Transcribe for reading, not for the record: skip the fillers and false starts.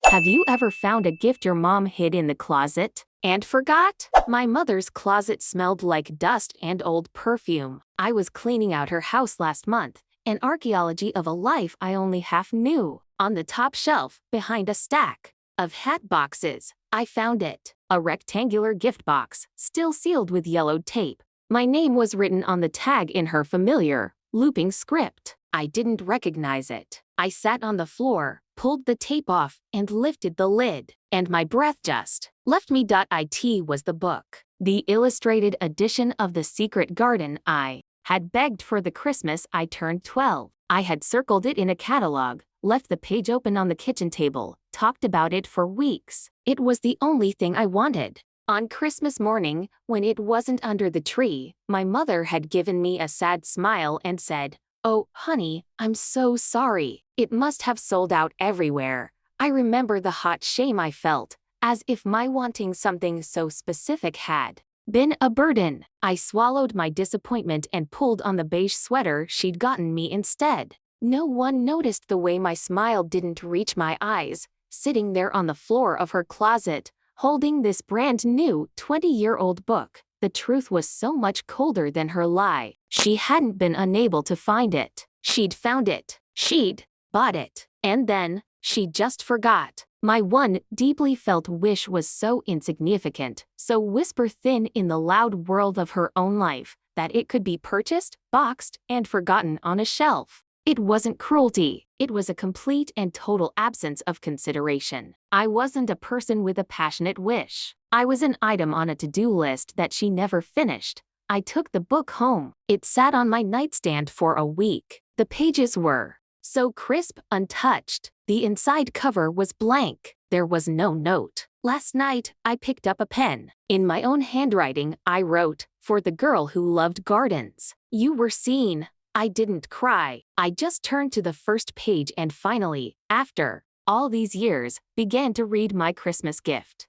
Have you ever found a gift your mom hid in the closet and forgot? My mother's closet smelled like dust and old perfume. I was cleaning out her house last month, an archaeology of a life I only half knew. On the top shelf, behind a stack of hat boxes, I found it. A rectangular gift box, still sealed with yellowed tape. My name was written on the tag in her familiar, looping script. I didn't recognize it. I sat on the floor, pulled the tape off, and lifted the lid. And my breath just left me. It was the book. The illustrated edition of The Secret Garden I had begged for the Christmas I turned 12. I had circled it in a catalog, left the page open on the kitchen table, talked about it for weeks. It was the only thing I wanted. On Christmas morning, when it wasn't under the tree, my mother had given me a sad smile and said, "Oh, honey, I'm so sorry. It must have sold out everywhere." I remember the hot shame I felt, as if my wanting something so specific had been a burden. I swallowed my disappointment and pulled on the beige sweater she'd gotten me instead. No one noticed the way my smile didn't reach my eyes, sitting there on the floor of her closet, holding this brand new 20-year-old book. The truth was so much colder than her lie. She hadn't been unable to find it. She'd found it. She'd bought it. And then, she just forgot. My one deeply felt wish was so insignificant, so whisper-thin in the loud world of her own life, that it could be purchased, boxed, and forgotten on a shelf. It wasn't cruelty. It was a complete and total absence of consideration. I wasn't a person with a passionate wish. I was an item on a to-do list that she never finished. I took the book home. It sat on my nightstand for a week. The pages were so crisp, untouched. The inside cover was blank. There was no note. Last night, I picked up a pen. In my own handwriting, I wrote, "For the girl who loved gardens. You were seen." I didn't cry. I just turned to the first page and finally, after all these years, began to read my Christmas gift.